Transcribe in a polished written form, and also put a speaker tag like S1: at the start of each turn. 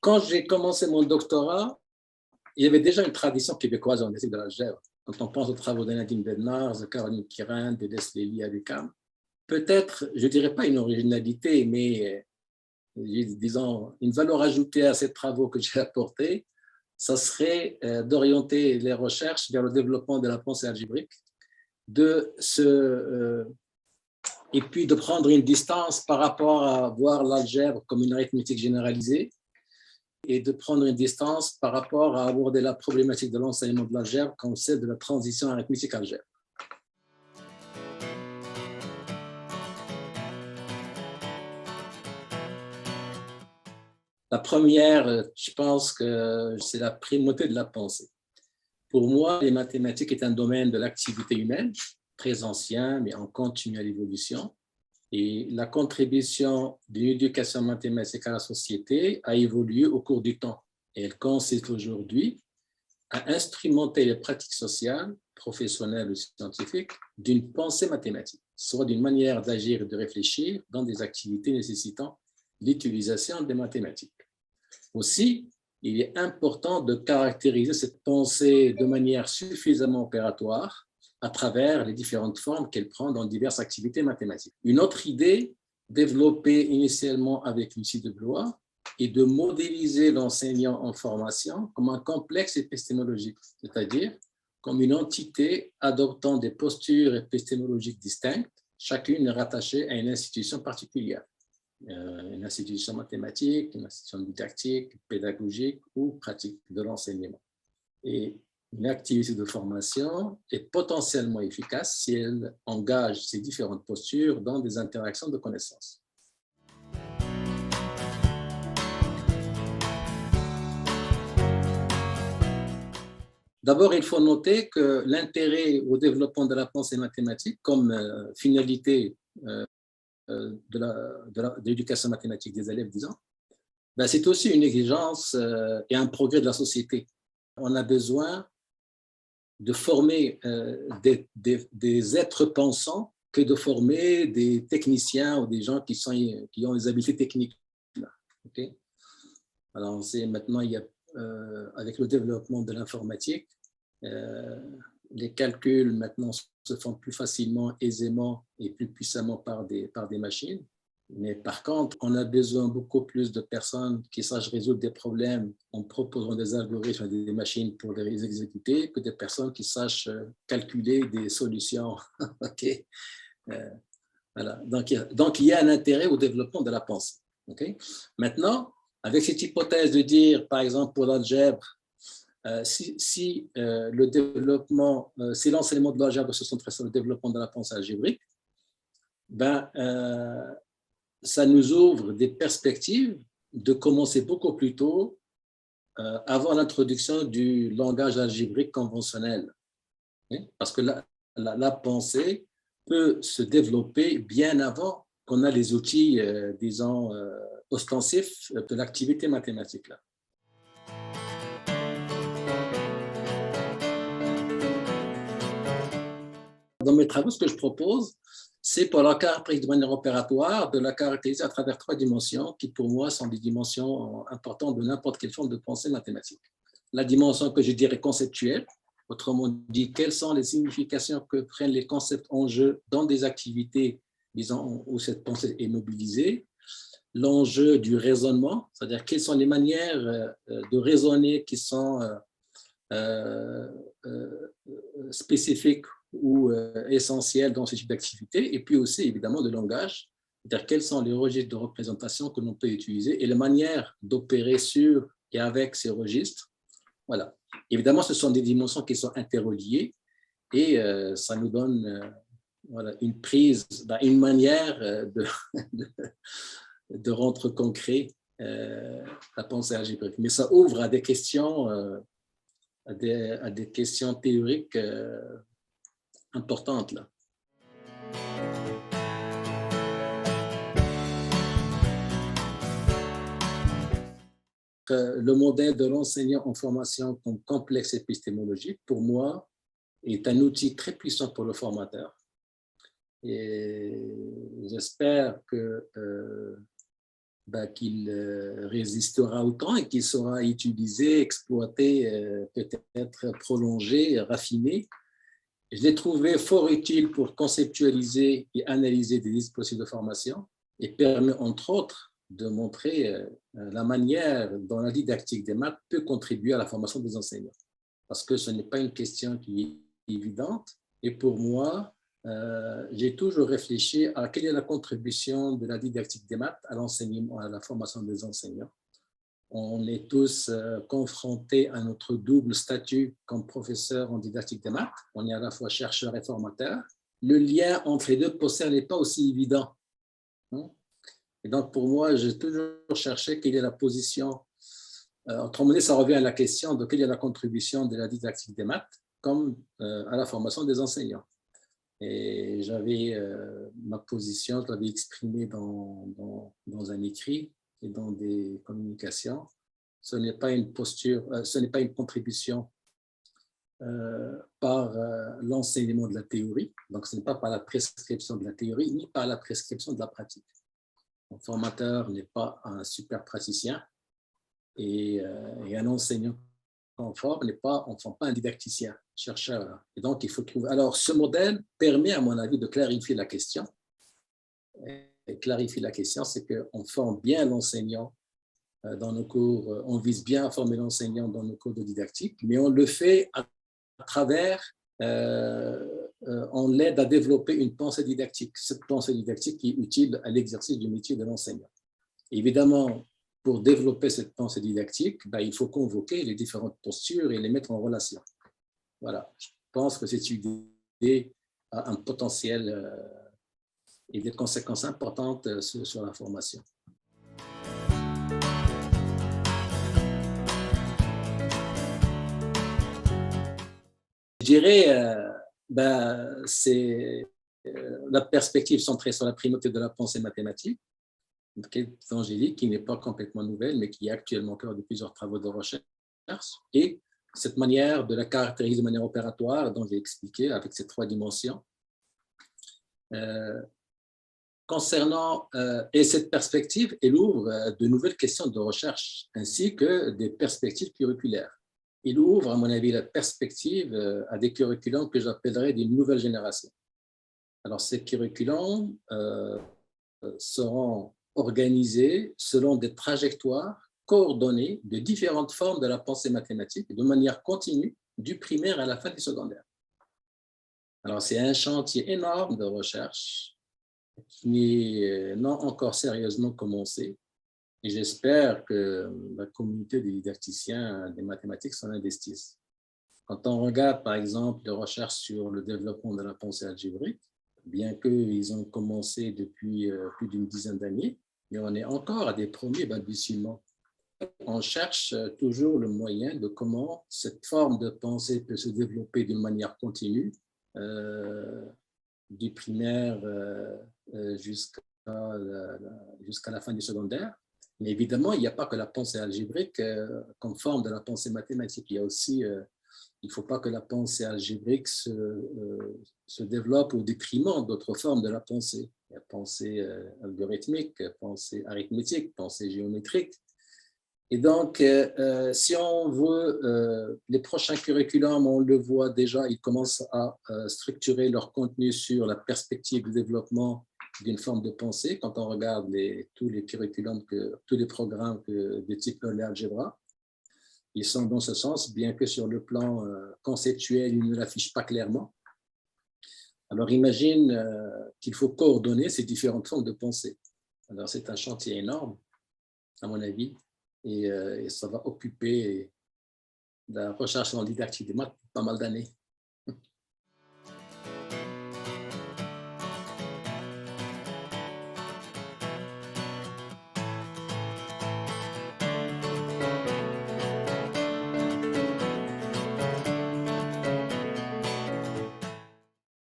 S1: quand j'ai commencé mon doctorat, il y avait déjà une tradition québécoise en éthique de l'algèbre. Quand on pense aux travaux de Nadine Bednarz, de Caroline Quirin, de Leslie Lee à l'UQAM, peut-être, je ne dirais pas une originalité, mais disons une valeur ajoutée à ces travaux que j'ai apportés, ça serait d'orienter les recherches vers le développement de la pensée algébrique, et puis de prendre une distance par rapport à voir l'algèbre comme une arithmétique généralisée et de prendre une distance par rapport à aborder la problématique de l'enseignement de l'algèbre comme celle de la transition arithmétique-algèbre. La première, je pense que c'est la primauté de la pensée. Pour moi, les mathématiques est un domaine de l'activité humaine, très ancien, mais en continuelle évolution. Et la contribution de l'éducation mathématique à la société a évolué au cours du temps. Et elle consiste aujourd'hui à instrumenter les pratiques sociales, professionnelles ou scientifiques d'une pensée mathématique, soit d'une manière d'agir et de réfléchir dans des activités nécessitant l'utilisation des mathématiques. Aussi, il est important de caractériser cette pensée de manière suffisamment opératoire à travers les différentes formes qu'elle prend dans diverses activités mathématiques. Une autre idée, développée initialement avec Lucie de Blois, est de modéliser l'enseignant en formation comme un complexe épistémologique, c'est-à-dire comme une entité adoptant des postures épistémologiques distinctes, chacune rattachée à une institution particulière. Une institution mathématique, une institution didactique, pédagogique ou pratique de l'enseignement. Et une activité de formation est potentiellement efficace si elle engage ces différentes postures dans des interactions de connaissances. D'abord, il faut noter que l'intérêt au développement de la pensée mathématique comme finalité de l'éducation mathématique des élèves, disons, ben c'est aussi une exigence et un progrès de la société. On a besoin de former des êtres pensants que de former des techniciens ou des gens qui ont des habiletés techniques. Okay? Alors, on sait maintenant, il y a, avec le développement de l'informatique, les calculs maintenant se font plus facilement, aisément et plus puissamment par des machines. Mais par contre, on a besoin beaucoup plus de personnes qui sachent résoudre des problèmes en proposant des algorithmes à des machines pour les exécuter que des personnes qui sachent calculer des solutions. Okay? Voilà. Donc, il y a un intérêt au développement de la pensée. Okay? Maintenant, avec cette hypothèse de dire, par exemple, pour l'algèbre, si l'enseignement de l'algèbre se centre sur le développement de la pensée algébrique, ben, ça nous ouvre des perspectives de commencer beaucoup plus tôt avant l'introduction du langage algébrique conventionnel. Parce que la pensée peut se développer bien avant qu'on a les outils, disons, ostensifs de l'activité mathématique. Là. Dans mes travaux, ce que je propose, c'est pour la caractérisation de manière opératoire, de la caractériser à travers 3 dimensions qui, pour moi, sont des dimensions importantes de n'importe quelle forme de pensée mathématique. La dimension que je dirais conceptuelle, autrement dit, quelles sont les significations que prennent les concepts en jeu dans des activités, disons, où cette pensée est mobilisée. L'enjeu du raisonnement, c'est-à-dire quelles sont les manières de raisonner qui sont spécifiques ou essentielles dans ce type d'activité, et puis aussi évidemment le langage, c'est-à-dire quels sont les registres de représentation que l'on peut utiliser et les manières d'opérer sur et avec ces registres. Voilà. Évidemment, ce sont des dimensions qui sont interreliées et ça nous donne voilà, une prise, une manière de rendre concret la pensée algébrique. Mais ça ouvre à des questions, à des questions théoriques importantes. Là. Le modèle de l'enseignant en formation comme complexe épistémologique, pour moi, est un outil très puissant pour le formateur. Et j'espère que qu'il résistera au temps et qu'il sera utilisé, exploité, peut-être prolongé, raffiné. Je l'ai trouvé fort utile pour conceptualiser et analyser des dispositifs de formation et permet entre autres de montrer la manière dont la didactique des maths peut contribuer à la formation des enseignants. Parce que ce n'est pas une question qui est évidente. Et pour moi, j'ai toujours réfléchi à quelle est la contribution de la didactique des maths à l'enseignement, à la formation des enseignants. On est tous confrontés à notre double statut comme professeur en didactique des maths. On est à la fois chercheur et formateur. Le lien entre les deux postes n'est pas aussi évident. Et donc, pour moi, j'ai toujours cherché quelle est la position. Autrement dit, ça revient à la question de quelle est la contribution de la didactique des maths comme à la formation des enseignants. Et j'avais ma position, je l'avais exprimée dans un écrit et dans des communications. Ce n'est pas une posture, ce n'est pas une contribution par l'enseignement de la théorie, donc ce n'est pas par la prescription de la théorie, ni par la prescription de la pratique. Un formateur n'est pas un super praticien et un enseignant conforme n'est pas, enfin, pas un didacticien, chercheur. Et donc, il faut trouver. Alors, ce modèle permet, à mon avis, de clarifier la question. Et clarifier la question, c'est qu'on forme bien l'enseignant dans nos cours, on vise bien à former l'enseignant dans nos cours de didactique, mais on le fait à travers, on l'aide à développer une pensée didactique, cette pensée didactique qui est utile à l'exercice du métier de l'enseignant. Évidemment, pour développer cette pensée didactique, il faut convoquer les différentes postures et les mettre en relation. Voilà, je pense que cette idée a un potentiel et des conséquences importantes sur la formation. Je dirais, c'est la perspective centrée sur la primauté de la pensée mathématique, évangélique, qui n'est pas complètement nouvelle, mais qui est actuellement au cœur de plusieurs travaux de recherche, et cette manière de la caractériser de manière opératoire, dont j'ai expliqué, avec ces trois dimensions. Concernant, et cette perspective, elle ouvre de nouvelles questions de recherche, ainsi que des perspectives curriculaires. Il ouvre, à mon avis, la perspective à des curriculums que j'appellerais des nouvelles générations. Alors, ces curriculums seront organisés selon des trajectoires coordonnées de différentes formes de la pensée mathématique de manière continue, du primaire à la fin du secondaire. Alors, c'est un chantier énorme de recherche qui n'est non encore sérieusement commencé. Et j'espère que la communauté des didacticiens des mathématiques s'en investisse. Quand on regarde, par exemple, les recherches sur le développement de la pensée algébrique, bien qu'ils ont commencé depuis plus d'une dizaine d'années, mais on est encore à des premiers balbutiements. On cherche toujours le moyen de comment cette forme de pensée peut se développer d'une manière continue, du primaire jusqu'à la fin du secondaire. Mais évidemment, il n'y a pas que la pensée algébrique comme forme de la pensée mathématique. Il y a aussi, il ne faut pas que la pensée algébrique se développe au détriment d'autres formes de la pensée. Il y a pensée algorithmique, pensée arithmétique, pensée géométrique. Et donc, si on veut, les prochains curriculums, on le voit déjà, ils commencent à structurer leur contenu sur la perspective du développement d'une forme de pensée. Quand on regarde tous les curriculums, tous les programmes de type Early Algebra, ils sont dans ce sens, bien que sur le plan conceptuel, ils ne l'affichent pas clairement. Alors, imagine qu'il faut coordonner ces différentes formes de pensée. Alors, c'est un chantier énorme, à mon avis. Et ça va occuper la recherche en didactique des maths pas mal d'années.